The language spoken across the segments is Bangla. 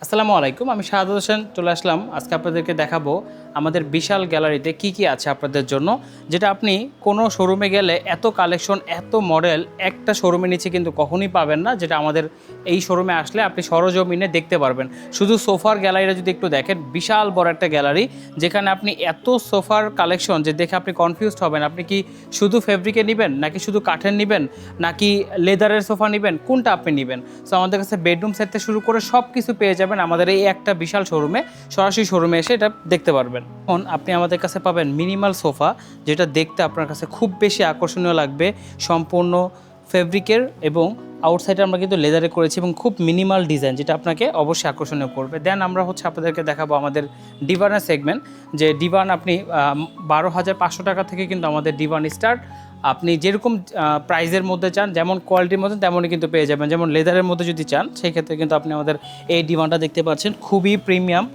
আসসালামু আলাইকুম, আমি শাহাদাত হোসেন চলে আসলাম। আজকে আপনাদেরকে দেখাবো আমাদের বিশাল গ্যালারিতে কি কি আছে আপনাদের জন্য, যেটা আপনি কোনো শোরুমে গেলে এত কালেকশন এত মডেল একটা শোরুমের নিচে কিন্তু কখনোই পাবেন না, যেটা আমাদের এই শোরুমে আসলে আপনি সরজমিনে দেখতে পারবেন। শুধু সোফার গ্যালারিটা যদি একটু দেখেন, বিশাল বড় একটা গ্যালারি, যেখানে আপনি এত সোফার কালেকশন যে দেখে আপনি কনফিউজড হবেন। আপনি কি শুধু ফেব্রিকে নেবেন, নাকি শুধু কাঠের নেবেন, নাকি লেদারের সোফা নেবেন, কোনটা আপনি নেবেন? সো আমাদের কাছে বেডরুম সেট থেকে শুরু করে সব কিছু পেয়ে যাবেন আমাদের এই একটা বিশাল শোরুমে। সরাসরি শোরুমে এসে এটা দেখতে পারবেন। এখন আপনি আমাদের কাছে পাবেন মিনিমাল সোফা, যেটা দেখতে আপনার কাছে খুব বেশি আকর্ষণীয় লাগবে। সম্পূর্ণ ফেব্রিকের এবং আউটসাইডে আমরা কিন্তু লেদারে করেছি এবং খুব মিনিমাল ডিজাইন, যেটা আপনাকে অবশ্যই আকর্ষণীয় করবে। দেন আমরা আপনাদেরকে দেখাবো আমাদের ডিভানের সেগমেন্ট। যে ডিভান আপনি 12,500 টাকা থেকে কিন্তু আমাদের ডিভান স্টার্ট। আপনি যেরকম প্রাইজের মধ্যে চান, যেমন কোয়ালিটির মধ্যে, তেমনই কিন্তু পেয়ে যাবেন। যেমন লেদারের মধ্যে যদি চান, সেই ক্ষেত্রে কিন্তু আপনি আমাদের এই ডিভানটা দেখতে পাচ্ছেন, খুবই প্রিমিয়াম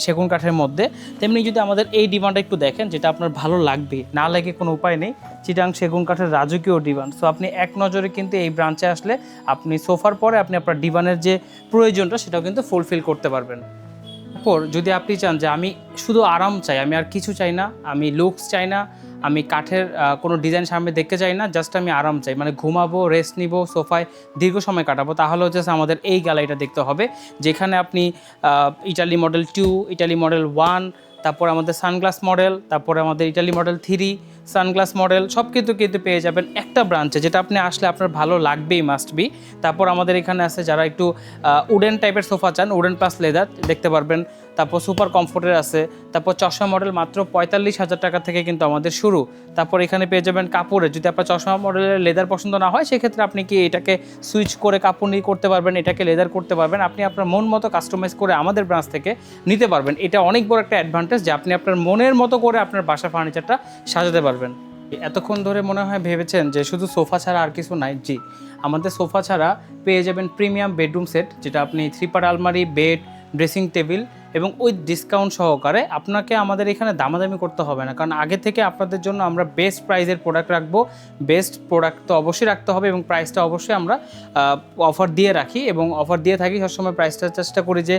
সেগুন কাঠের মধ্যে। তেমনি যদি আমাদের এই ডিভানটা একটু দেখেন, যেটা আপনার ভালো লাগবে, না লাগে কোনো উপায় নেই। চিটাং সেগুন কাঠের রাজকীয় ডিভান। সো আপনি এক নজরে কিন্তু এই ব্রাঞ্চে আসলে আপনি সোফার পরে আপনি আপনার ডিভানের যে প্রয়োজনটা, সেটাও কিন্তু ফুলফিল করতে পারবেন। তারপর যদি আপনি চান যে আমি শুধু আরাম চাই, আমি আর কিছু চাই না, আমি লুকস চাই না, আমি কাঠের কোনো ডিজাইন সামনে দেখতে চাই না, জাস্ট আমি আরাম চাই, মানে ঘুমাবো, রেস্ট নিব, সোফায় দীর্ঘ সময় কাটাবো, তাহলে হচ্ছে আমাদের এই গ্যালারিটা দেখতে হবে। যেখানে আপনি ইটালি মডেল 2, ইটালি মডেল 1, তারপর আমাদের সানগ্লাস মডেল, তারপরে আমাদের ইটালি মডেল 3, সানগ্লাস মডেল সব কিন্তু পেয়ে যাবেন একটা ব্রাঞ্চে, যেটা আপনি আসলে আপনার ভালো লাগবেই, মাস্ট বি। তারপর আমাদের এখানে আছে যারা একটু উডেন টাইপের সোফা চান, উডেন প্লাস লেদার দেখতে পারবেন। তারপর সুপার কমফোর্টের আছে। তারপর চশমা মডেল মাত্র 45,000 টাকা থেকে কিন্তু আমাদের শুরু। তারপর এখানে পেয়ে যাবেন কাপড়ের, যদি আপনার চশমা মডেলের লেদার পছন্দ না হয়, সেক্ষেত্রে আপনি কি এটাকে সুইচ করে কাপড় নিয়ে করতে পারবেন, এটাকে লেদার করতে পারবেন। আপনি আপনার মন মতো কাস্টমাইজ করে আমাদের ব্রাঞ্চ থেকে নিতে পারবেন। এটা অনেক বড় একটা অ্যাডভান্টেজ যে আপনি আপনার মনের মতো করে আপনার বাসা ফার্নিচারটা সাজাতে পারবেন। এতক্ষণ ধরে মনে হয় ভেবেছেন যে শুধু সোফা ছাড়া আর কিছু নাই। জি, আমাদের সোফা ছাড়া পেয়ে যাবেন প্রিমিয়াম বেডরুম সেট, যেটা আপনি 3 পার্ট আলমারি, বেড, ড্রেসিং টেবিল এবং ওই ডিসকাউন্ট সহকারে। আপনাকে আমাদের এখানে দামাদামি করতে হবে না, কারণ আগে থেকে আপনাদের জন্য আমরা বেস্ট প্রাইজের প্রোডাক্ট রাখবো। বেস্ট প্রোডাক্ট তো অবশ্যই রাখতে হবে এবং প্রাইসটা অবশ্যই আমরা অফার দিয়ে রাখি এবং অফার দিয়ে থাকি সবসময়। প্রাইসটা চেষ্টা করি যে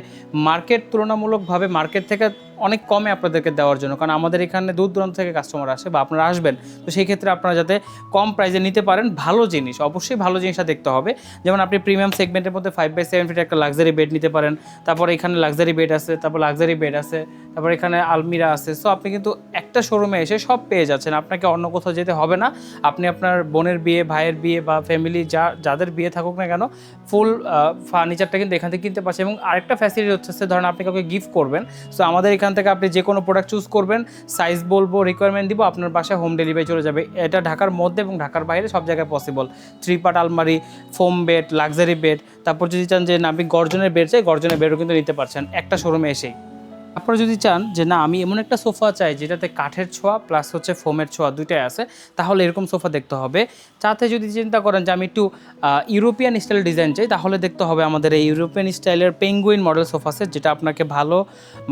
মার্কেট তুলনামূলকভাবে মার্কেট থেকে অনেক কমে আপনাদেরকে দেওয়ার জন্য, কারণ আমাদের এখানে দূর দূরান্ত থেকে কাস্টমার আসে বা আপনারা আসবেন, তো সেই ক্ষেত্রে আপনারা যাতে কম প্রাইসে নিতে পারেন ভালো জিনিস, অবশ্যই ভালো জিনিসটা দেখতে হবে। যেমন আপনি প্রিমিয়াম সেগমেন্টের মধ্যে 5x7 ফিট একটা লাক্সারি বেড নিতে পারেন। তারপর এখানে লাক্সারি বেড আছে, তারপর লাক্সারি বেড আছে, তারপর এখানে আলমিরা আছে। সো আপনি কিন্তু একটা শোরুমে এসে সব পেয়ে যাচ্ছেন, আপনাকে অন্য কোথাও যেতে হবে না। আপনি আপনার বোনের বিয়ে, ভাইয়ের বিয়ে বা ফ্যামিলি যাদের বিয়ে থাকুক না কেন, ফুল ফার্নিচারটা কিন্তু এখান থেকে কিনতে পারছেন। এবং আরেকটা ফ্যাসিলিটি হচ্ছে, ধরেন আপনি কাউকে গিফট করবেন, সো আমাদের এখান থেকে আপনি যে কোনো প্রোডাক্ট চুজ করবেন, সাইজ বলবো, রিকোয়ারমেন্ট দিব, আপনার বাসায় হোম ডেলিভারি চলে যাবে। এটা ঢাকার মধ্যে এবং ঢাকার বাইরে সব জায়গায় পসিবল। 3 পার্ট আলমারি, ফোম বেড, লাক্সারি বেড, তারপর যদি চান যে না আপনি গর্জনের বেড চাই, গর্জনের বেডও কিন্তু নিতে পারছেন একটা শোরুমে এসেই। আপনারা যদি চান যে না আমি এমন একটা সোফা চাই যেটাতে কাঠের ছোঁয়া প্লাস হচ্ছে ফোমের ছোঁয়া দুইটাই আছে, তাহলে এরকম সোফা দেখতে হবে। তাতে যদি চিন্তা করেন যে আমি একটু ইউরোপিয়ান স্টাইল ডিজাইন চাই, তাহলে দেখতে হবে আমাদের এই ইউরোপিয়ান স্টাইলের পেঙ্গুইন মডেল সোফা সেট, যেটা আপনাকে ভালো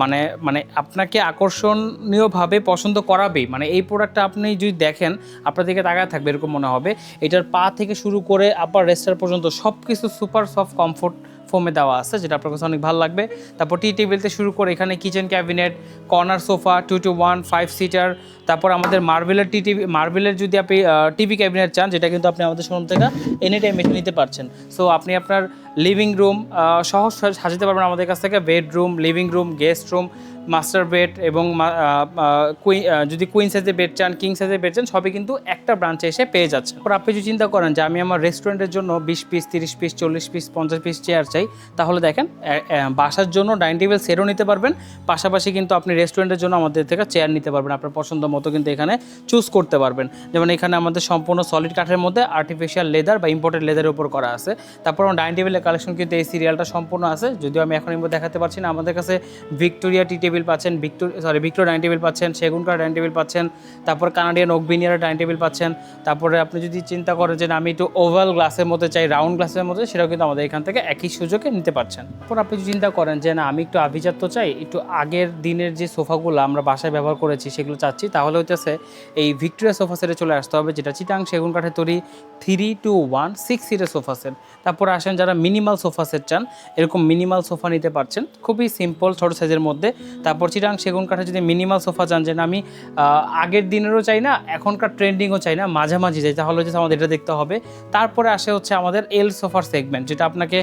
মানে মানে আপনাকে আকর্ষণীয়ভাবে পছন্দ করাবেই। মানে এই প্রোডাক্টটা আপনি যদি দেখেন, আপনার দিকে তাকায় থাকবে, এরকম মনে হবে। এটার পা থেকে শুরু করে আপার রেস্টার পর্যন্ত সব কিছু সুপার সফট কমফোর্ট ফোমে দেওয়া আছে, যেটা আপনার কাছে অনেক ভালো লাগবে। তারপর টি টেবিলতে শুরু করে এখানে kitchen cabinet, corner sofa, 2-to-1 5 seater. তারপর আমাদের মার্বেলের মার্বেলের যদি আপনি টিভি ক্যাবিনেট চান, যেটা কিন্তু আপনি আমাদের শোরুম থেকে এনি টাইম এসে নিতে পারছেন। সো আপনি আপনার লিভিং রুম সহজ সাজাতে পারবেন আমাদের কাছ থেকে। Bedroom, living room, guest room, master bed এবং যদি কুইন সাইজের বেড চান, কিং সাইজের বেড চান, সবই কিন্তু একটা ব্রাঞ্চে এসে পেয়ে যাচ্ছেন। তারপর আপনি যদি চিন্তা করেন যে আমি আমার রেস্টুরেন্টের জন্য 20 piece, 30 piece, 40 piece, 50 piece chair চাই, তাহলে দেখেন বাসার জন্য ডাইনিং টেবিল সেটও নিতে পারবেন, পাশাপাশি কিন্তু আপনি রেস্টুরেন্টের জন্য আমাদের থেকে চেয়ার নিতে পারবেন। আপনার পছন্দ মতো কিন্তু এখানে চুজ করতে পারবেন। যেমন এখানে আমাদের সম্পূর্ণ সলিড কাঠের মধ্যে আর্টিফিশিয়াল লেদার বা ইম্পোর্টেড লেদারের উপর করা আছে। তারপর ডাইনিং টেবিলের কালেকশন কিন্তু এই সিরিয়ালটা সম্পূর্ণ আছে, যদিও আমি এখন দেখাতে পারছি না। আমাদের কাছে ভিক্টোরিয়া টি টেবিল পাচ্ছেন, ভিক্টোরিয়া ডাইনিং টেবিল পাচ্ছেন, সেগুন কাঠ ডাইনিং টেবিল পাচ্ছেন, তারপর কানাডিয়ান ওক ভিনিয়ারের ডাইনিং টেবিল পাচ্ছেন। তারপরে আপনি যদি চিন্তা করেন যে আমি একটু ওভাল গ্লাসের মধ্যে চাই, রাউন্ড গ্লাসের মধ্যে, সেটাও কিন্তু আমাদের এখান থেকে একই সুযোগে নিতে পারছেন। তারপর আপনি যদি চিন্তা করেন যে না আমি একটু আভিজাত্য চাই, একটু আগের দিনের যে সোফাগুলো আমরা বাসায় ব্যবহার করেছি সেগুলো চাচ্ছি, তাহলে তাহলে হচ্ছে এই ভিক্টোরিয়া সোফা সেটে চলে আসতে হবে, যেটা চিটাং সেগুন কাঠের তৈরি 3-2-1 6 সিটের সোফা সেট। তারপরে আসেন যারা মিনিমাল সোফা সেট চান, এরকম মিনিমাল সোফা নিতে পারছেন, খুবই সিম্পল ছোট সাইজের মধ্যে। তারপর চিটাং সেগুন কাঠে যদি মিনিমাল সোফা চান, যে আমি আগের দিনেরও চাই না, এখনকার ট্রেন্ডিংও চাই না, মাঝামাঝি চাই, তাহলে হচ্ছে আমাদের এটা দেখতে হবে। তারপরে আসে হচ্ছে আমাদের এল সোফার সেগমেন্ট, যেটা আপনাকে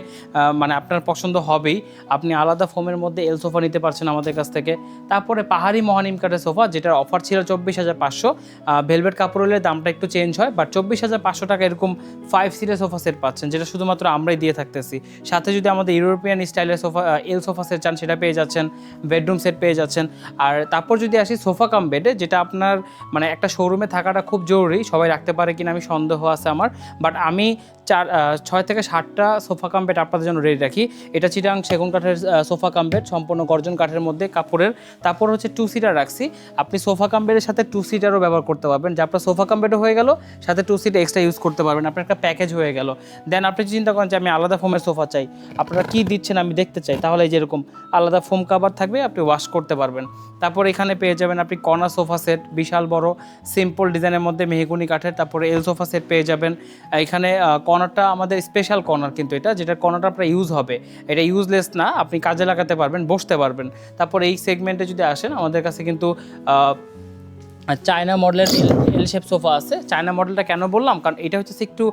মানে আপনার পছন্দ হবেই। আপনি আলাদা ফোমের মধ্যে এল সোফা নিতে পারছেন আমাদের কাছ থেকে। তারপরে পাহাড়ি মহানিম কাঠের সোফা, যেটার অফার ছিল 24,500, ভেলভেট কাপড় হলে দামটা একটু চেঞ্জ হয়, বাট 24,500 টাকা এরকম 5 সিটের সোফা সেট পাচ্ছেন, যেটা শুধুমাত্র আমরাই দিয়ে থাকতেছি। সাথে যদি আমাদের ইউরোপিয়ান স্টাইলের সোফা এল সোফা সেট চান, সেটা পেয়ে যাচ্ছেন, বেডরুম সেট পেয়ে যাচ্ছেন। আর তারপর যদি আসি সোফা কাম বেডে, যেটা আপনার মানে একটা শোরুমে থাকাটা খুব জরুরি, সবাই রাখতে পারে কিনা আমি সন্দেহ আছে আমার, বাট আমি 6 থেকে 7টা সোফা কাম বেড আপনাদের জন্য রেডি রাখি। এটা চিটাং সেগুন কাঠের সোফা কাম বেড, সম্পূর্ণ গর্জন কাঠের মধ্যে কাপড়ের। তারপর হচ্ছে 2 সিটার রাখছি, আপনি সোফা কাম বেডের সাথে 2 সিটারও ব্যবহার করতে পারবেন, যে আপনার সোফা কাম বেডও হয়ে গেল, সাথে 2 সিট এক্সট্রা ইউজ করতে পারবেন, আপনার একটা প্যাকেজ হয়ে গেল। দেন আপনি চিন্তা করেন যে আমি আলাদা ফোমের সোফা চাই, আপনারা কি দিচ্ছেন আমি দেখতে চাই, তাহলে যেরকম আলাদা ফোম কাভার থাকবে, আপনি ওয়াশ করতে পারবেন। তারপর এখানে পেয়ে যাবেন আপনি কর্নার সোফা সেট, বিশাল বড় সিম্পল ডিজাইনের মধ্যে মেহগুনি কাঠের। তারপরে এল সোফা সেট পেয়ে যাবেন। এখানে কর্নারটা আমাদের স্পেশাল কর্নার, কিন্তু এটা যেটা কর্নারটা আপনার ইউজ হবে, এটা ইউজলেস না, আপনি কাজে লাগাতে পারবেন, বসতে পারবেন। তারপর এই সেগমেন্টে যদি আসেন, আমাদের কাছে কিন্তু চায়না মডেলের এল শেপ সোফা আছে। চায়না মডেলটা কেন বললাম, কারণ এটা হচ্ছে একটু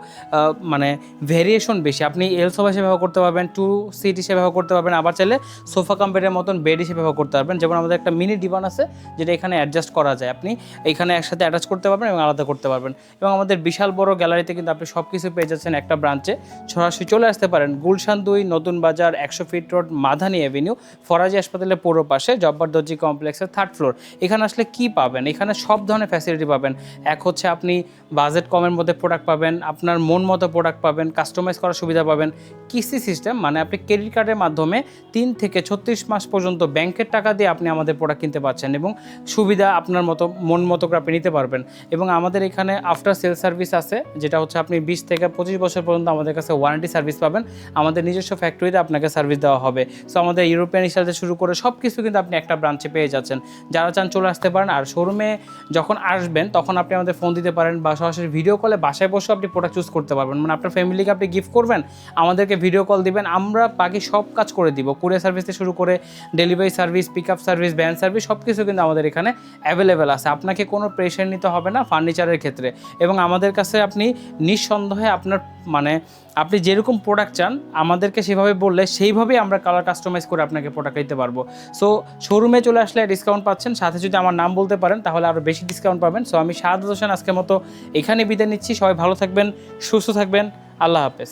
মানে ভেরিয়েশন বেশি, আপনি এল সোফা হিসেবে ব্যবহার করতে পারবেন, 2 সিট হিসেবে ব্যবহার করতে পারবেন, আবার চাইলে সোফা কাম বেডের মতন বেড হিসেবে ব্যবহার করতে পারবেন। যেমন আমাদের একটা মিনি ডিভান আছে, যেটা এখানে অ্যাডজাস্ট করা যায়, আপনি এখানে একসাথে অ্যাটাচ করতে পারবেন এবং আলাদা করতে পারবেন। এবং আমাদের বিশাল বড় গ্যালারিতে কিন্তু আপনি সব কিছু পেয়ে যাচ্ছেন একটা ব্রাঞ্চে। সরাসরি চলে আসতে পারেন গুলশান 2 নতুন বাজার 100 ফিট রোড মাধানী অ্যাভিনিউ, ফরাজি হাসপাতালের পুরো পাশে, জব্বার দর্জি কমপ্লেক্সের 3rd ফ্লোর। এখানে আসলে কি পাবেন, এখানে সব ধরনের ফ্যাসিলিটি পাবেন। এক হচ্ছে আপনি বাজেট কমের মধ্যে প্রোডাক্ট পাবেন, আপনার মন মতো প্রোডাক্ট পাবেন, কাস্টমাইজ করার সুবিধা পাবেন, কিস্তি সিস্টেম, মানে আপনি ক্রেডিট কার্ডের মাধ্যমে 3 থেকে 36 মাস পর্যন্ত ব্যাংকের টাকা দিয়ে আপনি আমাদের প্রোডাক্ট কিনতে পারছেন, এবং সুবিধা আপনার মতো মন মতো করে আপনি নিতে পারবেন। এবং আমাদের এখানে আফটার সেল সার্ভিস আছে, যেটা হচ্ছে আপনি 20 থেকে 25 বছর পর্যন্ত আমাদের কাছে ওয়ারেন্টি সার্ভিস পাবেন, আমাদের নিজস্ব ফ্যাক্টরিতে আপনাকে সার্ভিস দেওয়া হবে। সো আমাদের ইউরোপিয়ান স্টাইল শুরু করে সব কিছু কিন্তু আপনি একটা ব্রাঞ্চে পেয়ে যাচ্ছেন। যারা চান চলে আসতে পারেন, আর শোরুমে যখন আসবেন তখন আপনি আমাদের ফোন দিতে পারেন, বা সরাসরি ভিডিও কলে বাসায় বসে আপনি প্রোডাক্ট চুজ করতে পারবেন। মানে আপনার ফ্যামিলিকে আপনি গিফট করবেন, আমাদেরকে ভিডিও কল দিবেন, আমরা বাকি সব কাজ করে দিব, কুরিয়ার সার্ভিস থেকে শুরু করে delivery service, pick up service, van service, সব কিছু কিন্তু আমাদের এখানে অ্যাভেলেবেল আছে। আপনাকে কোনো প্রেশার নিতে হবে না ফার্নিচারের ক্ষেত্রে, এবং আমাদের কাছে আপনি নিঃসন্দেহে আপনার মানে আপনি যেরকম প্রোডাক্ট চান আমাদেরকে সেভাবে বললে সেইভাবেই আমরা কালার কাস্টমাইজ করে আপনাকে প্রোডাক্ট দিতে পারবো। সো শোরুমে চলে আসলে ডিসকাউন্ট পাচ্ছেন, সাথে যদি আমার নাম বলতে পারেন তাহলে আরও বেশি ডিসকাউন্ট পাবেন। সো আমি শাহাদাত হোসেন আজকের মতো এখানে বিদায় নিচ্ছি। সবাই ভালো থাকবেন, সুস্থ থাকবেন, আল্লাহ হাফেজ।